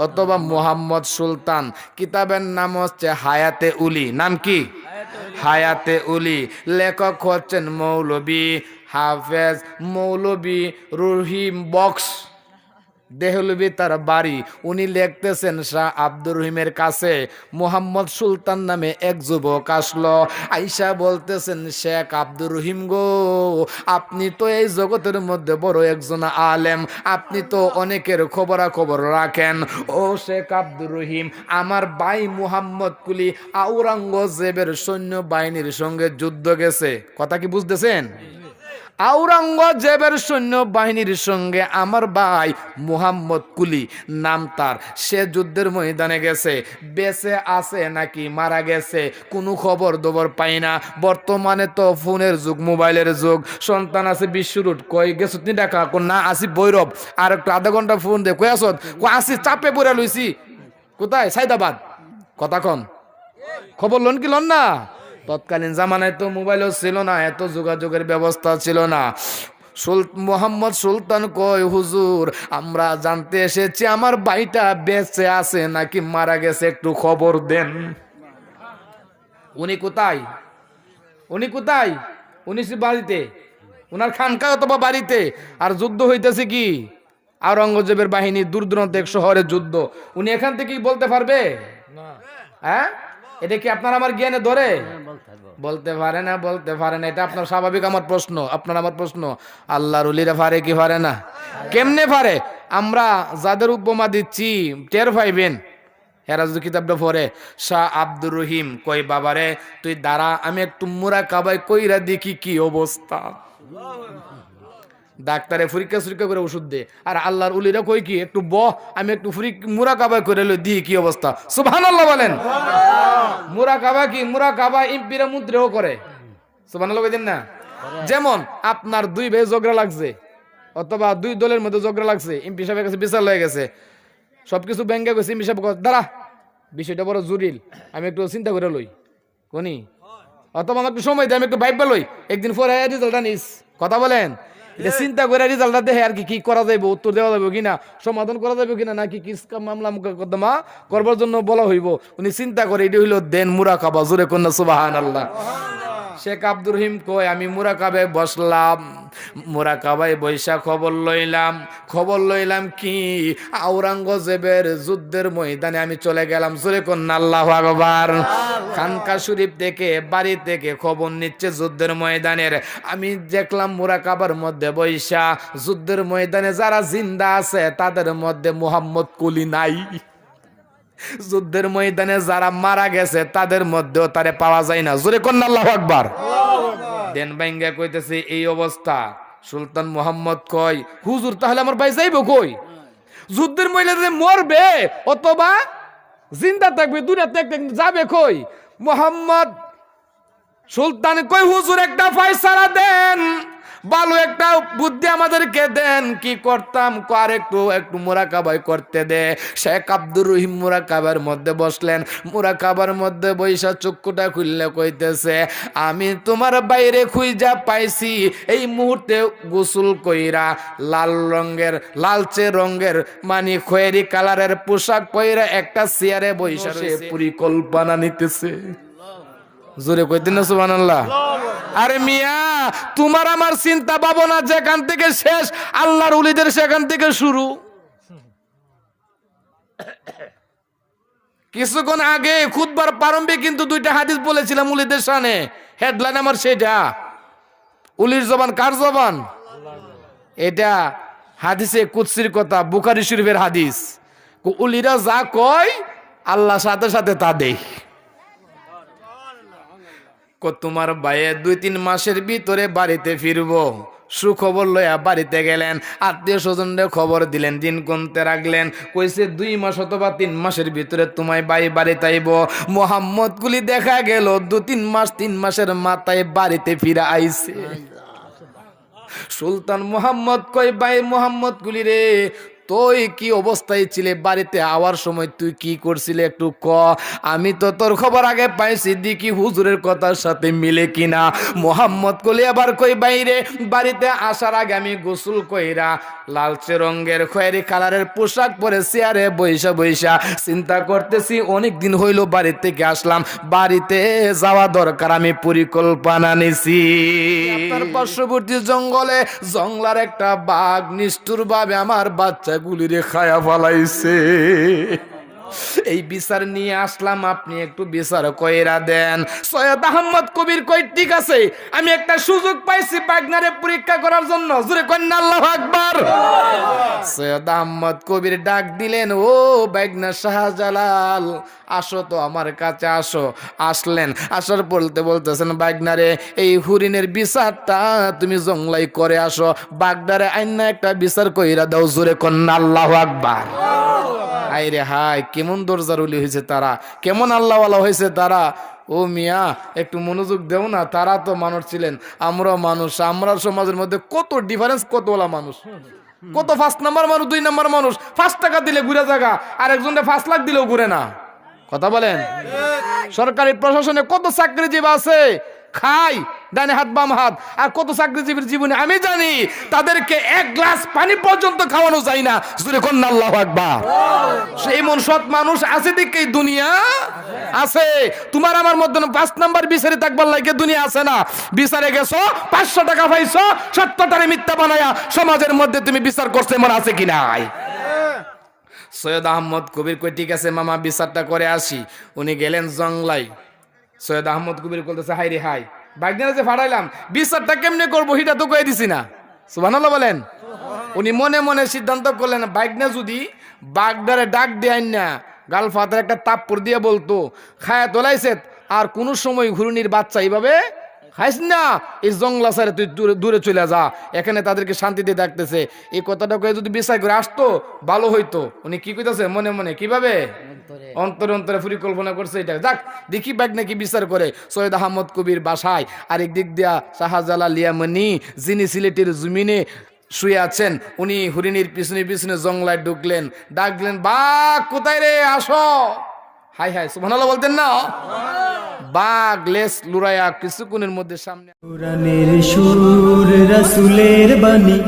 অথবা মোহাম্মদ সুলতান, কিতাবের নাম হচ্ছে হায়াতে উলি। নাম কি? হায়াতে উলি। লেখক হচ্ছেন মৌলবী হাফেজ মৌলবী রহিম বক্স দেহলভি তার বাড়ি। উনি লিখতেছেন শাহ আব্দুর রহিমের কাছে মোহাম্মদ সুলতান নামে এক যুবক আসলো, আইসা বলতেছেন, শেখ আব্দুর রহিম গো, আপনি তো এই জগতের মধ্যে বড় একজন আলেম, আপনি তো অনেকের খবরাখবর রাখেন। ও শেখ আব্দুর রহিম, আমার ভাই মুহাম্মদ কুলি আওরঙ্গজেবের সৈন্য বাহিনীর সঙ্গে যুদ্ধ গেছে। কথা কি বুঝতেছেন? আওরঙ্গজেবের সৈন্য বাহিনীর সঙ্গে আমার ভাই মুহাম্মদ কুলি নাম তার, সে যুদ্ধের ময়দানে গেছে। বেঁচে আছে নাকি মারা গেছে কোনো খবর দবর পাই না। বর্তমানে তো ফোনের যুগ, মোবাইলের যুগ। সন্তান আছে বিশ্বরুট, কই গেছ তুমি দেখা, না আসি বৈরব, আর একটু আধা ঘন্টা ফোন দে, কই আসত, আসি চাপে পড়ে লইছি, কোথায় সাইদাবাদ। কথা কন, খবর লন কি লন না? তৎকালীন জামানায় তো মোবাইলও ছিল না, এত যোগাযোগের ব্যবস্থা ছিল না। মোহাম্মদ সুলতান কয়, হুজুর আমরা জানতে এসেছি আমার ভাইটা বেঁচে আছে নাকি মারা গেছে, একটু খবর দেন। উনি কোথায়? উনি কোথায়? উনি বাড়িতে, উনার খানকা অথবা বাড়িতে। আর যুদ্ধ হইতেছে কি? আওরঙ্গজেবের বাহিনী, দূর দূরান্ত এক শহরের যুদ্ধ। উনি এখান থেকেই বলতে পারবে? হ্যাঁ, এটা কি আপনার আমার জ্ঞানে ধরে? বলতে পারে না, বলতে পারে না। এটা আপনার স্বাভাবিক আমার প্রশ্ন, আপনার আমার প্রশ্ন। আল্লাহর ওলিরা পারে কি পারে না? কেমনে পারে? আমরা যাদের উপমা দিচ্ছি টের পাইবেন এরা যদি কিতাবটা পড়ে। শাহ আব্দুর রহিম কই, বাবারে তুই দাঁড়া, আমি একটু মুরাকাবায় কইরা দেখি কি অবস্থা। ডাক্তারে পরীক্ষা করে ওষুধ দে, আর আল্লাহর উলিরা কই কি, একটু আমি একটু মুরাকাবা করে লই দি কি অবস্থা। সুবহানাল্লাহ বলেন। মুরাকাবা কি? মুরাকাবা ইম্পিরা মুদ্রেও করে। সুবহানাল্লাহ কইদেন না? যেমন আপনার দুই ভাই ঝগড়া লাগছে, অথবা দুই দলের মধ্যে ঝগড়া লাগছে, এমপি সাহেবের কাছে বিচার হয়ে গেছে, সবকিছু ব্যাংকে গেছে, এমপি সাহেব দাঁড়া, বিষয়টা বড় জটিল, আমি একটু চিন্তা করে লই কোনি, অথবা আমার একটু সময় দেয়, আমি একটু ভাইবা লই, একদিন পরে রেজাল্টটা নিস। কথা বলেন, এটা চিন্তা করে রেজাল্টটা দেখে আর কি করা যাইব, উত্তর দেওয়া যাবে কিনা, সমাধান করা যাবে কিনা, নাকি কি মামলা মোকদ্দমা করবার জন্য বলা হইব। উনি চিন্তা করে, এটা হইল দেন মুরাকাবা। জোরে কন্যা সুবহানাল্লাহ। শেখ আব্দুর রহিম কয়, আমি মুরাকাবায় বসলাম, মুরাকাবায় বৈশা খবর লইলাম কি, আওরঙ্গজেবের যুদ্ধের ময়দানে আমি চলে গেলাম। জোরে কন্যা আল্লাহু আকবার। খানকা শরীফ থেকে, বাড়ি থেকে খবর নিচ্ছে যুদ্ধের ময়দানের। আমি দেখলাম মুরাকাবার মধ্যে বৈশা, যুদ্ধের ময়দানে যারা জিন্দা আছে তাদের মধ্যে মুহাম্মদ কুলি নাই, যুদ্ধের ময়দানে যারা মারা গেছে তাদের মধ্যেও তারে পাওয়া যায় না। জোরে কন্যা আল্লাহু আকবার। দেন বাইঙ্গা কইতেছে এই অবস্থা। সুলতান মোহাম্মদ কয়, হুজুর তাহলে আমার ভাই যাইব কই? যুদ্ধের ময়দানে মরবে অথবা জিন্দা থাকবে, দুনিয়াতে যাবে কই? মোহাম্মদ সুলতান কই, হুজুর একটা ফয়সালা দেন, ভালো একটা বুদ্ধি আমাদেরকে দেন, কি করতাম, আর একটু মুরাকাবা করতে দে। শেখ আব্দুর রহিম মুরাকাবার মধ্যে বসলেন। মুরাকাবার মধ্যে বৈশা চক্ষুটা খুললে কইতেছে, আমি তোমার বাইরে খুঁজা পাইছি এই মুহূর্তে গোসল কইরা লালচে রঙের মানে খয়েরি কালারের পোশাক পইরা একটা চেয়ারে বৈশা পরিকল্পনা নিতেছে। জোরে কইতেন না সুবহানাল্লাহ। আরে মিয়া, তোমার আমার চিন্তা ভাবনা যেখান থেকে শেষ, আল্লাহর ওলিদের সেখান থেকে শুরু। কিছুক্ষণ আগে খুতবার প্রারম্ভে কিন্তু দুইটা হাদিস বলেছিলাম ওলিদের শানে, হেডলাইন আমার সেটা। ওলির জবান কার জবান? এটা হাদিসে কুদসির কথা, বুখারী শরীফের হাদিস। ওলিরা যা কয় আল্লাহ সাথে সাথে তা দেয়। তোমার ভাইয়ে 2-3 মাসের ভিতরে বাড়িতে ফিরবো। সুখবর লইয়া বাড়িতে গেলেন, আত্মীয় স্বজনদের খবর দিলেন, দিন গুনতে রাখলেন। কইছে 2 মাস অথবা 3 মাসের ভিতরে তোমায় বাড়িতে আইব। মোহাম্মদ কুলি দেখা গেল 3 মাসের মাথায় বাড়িতে ফিরে আইছে। সুলতান মোহাম্মদ কই, ভাই মোহাম্মদ কুলি রে, তুই কি অবস্থায় ছিলে বাড়িতে আওয়ার সময়, তুই কি করছিলে একটু ক। আমি তো তোর খবর আগে পাইছি, দেখি হুজুরের কথার সাথে মিলে কিনা। মোহাম্মদ কলি আবার কই, বাইরে বাড়িতে আসার আগে আমি গোসল কইরা লালচে রঙের খয়েরি কালারের পোশাক পরে চেয়ারে বৈশা চিন্তা করতেছি, অনেক দিন হইল বাড়ি থেকে আসলাম, বাড়িতে যাওয়া দরকার, আমি পরিকল্পনা নিছি। আপনার পার্শ্ববর্তী জঙ্গলার একটা বাঘ নিষ্ঠুর ভাবে আমার বাচ্চাগুলিরে খায়া ফলাইছে। এই বিচার নিয়ে আসলাম, আপনি একটু বিচার কইরা দেন। সৈয়দ আহমদ কবির কই, ঠিক আছে, আমি একটা সুযোগ পাইছি বাগনারে পরীক্ষা করার জন্য। জোরে কন্যা আল্লাহু আকবার। সৈয়দ আহমদ কবির ডাক দিলেন, ও বাগনা শাহজালাল, আসো তো আমার কাছে আসো। আসলেন, আসার বলতেছেন, বাগনারে এই হরিণের বিচারটা তুমি জংলাই করে আসো, বাগদারে আইনা একটা বিচার কইরা দাও। জোরে কন্যা আল্লাহু আকবার। হাই রে হাই, কেমন দরজারুলি হয়েছে তারা, কেমন আল্লাহওয়ালা হয়েছে তারা। ও মিয়া, একটু মনোযোগ দেও না। তারা তো মানুষ ছিলেন, আমরা মানুষ। আমরা সমাজের মধ্যে কত ডিফারেন্স, কতওয়ালা মানুষ, কত 1 নাম্বার মানুষ, 2 নাম্বার মানুষ। 5 টাকা দিলে ঘুরে জায়গা, আর একজনকে 5 লাখ দিলেও ঘুরে না। কথা বলেন। সরকারি প্রশাসনে কত চাকরিজীবী আছে, খাই ডানে হাত বাম হাত, আর কত চাকরিজীবীর জীবনে আমি জানি তাদেরকে 1 গ্লাস পানি পর্যন্ত খাওয়ানো যায় না। জোরে কন্যা আল্লাহু আকবার। সেই মন সৎ মানুষ আছে দেখেই দুনিয়া আছে। তোমার আমার মধ্যে 5 নাম্বার বিচারে থাকবার লাগে দুনিয়া আছে না। বিচারে গেছো, 500 টাকা পাইছো, 70টারে মিথ্যা বানায়া সমাজের মধ্যে তুমি বিচার করছো, এমন আছে কি নাই? সৈয়দ আহমদ কবির কই, ঠিক আছে মামা, বিচারটা করে আসি। উনি গেলেন জংলাই। সৈয়দ আহমদ কবির বলতেছে, হাই রে হাই, বাগদারে যে ফাড়াইলাম, বিচারটা কেমনে করবো সেটা তো কয়ে দিছি না। সুবহানাল্লাহ বলেন। উনি মনে মনে সিদ্ধান্ত করলেন, বাগনা যদি বাগদারে ডাক দেয় না, গাল ফাতের একটা তাপ্পর দিয়ে বলতো, খায়া তোলাইছে, আর কোন সময় ঘুরুনির বাচ্চা এইভাবে খাইস না, এই জংলা সারে তুই দূরে চলে যা, এখানে তাদেরকে শান্তিতে ডাকতেছে। এই কথাটা কয়ে যদি বিচার করে আসতো ভালো হইতো। উনি কি কইতাছে মনে মনে, কিভাবে অন্তরে পরিকল্পনা করছে এটা। যাক দেখি ব্যাগ নাকি বিচার করে। সৈয়দ আহমদ কবির বাসায় আরেক দিক দিয়া শাহজালাল ইয়ামানি, যিনি সিলেটের জমিনে শুয়ে আছেন, উনি হরিণীর পিছনে জংলায় ঢুকলেন, ডাকলেন, বাঘ কোথায় রে, আসো। হাই হাই, সুবহানাল্লাহ বলতেন না। বাঘ লেস লুরাইয়া কিছুক্ষণের মধ্যে সামনে। কোরআনের সুর, রাসূলের বাণী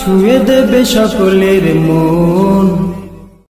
ছুঁয়ে দেবে সকলের মন।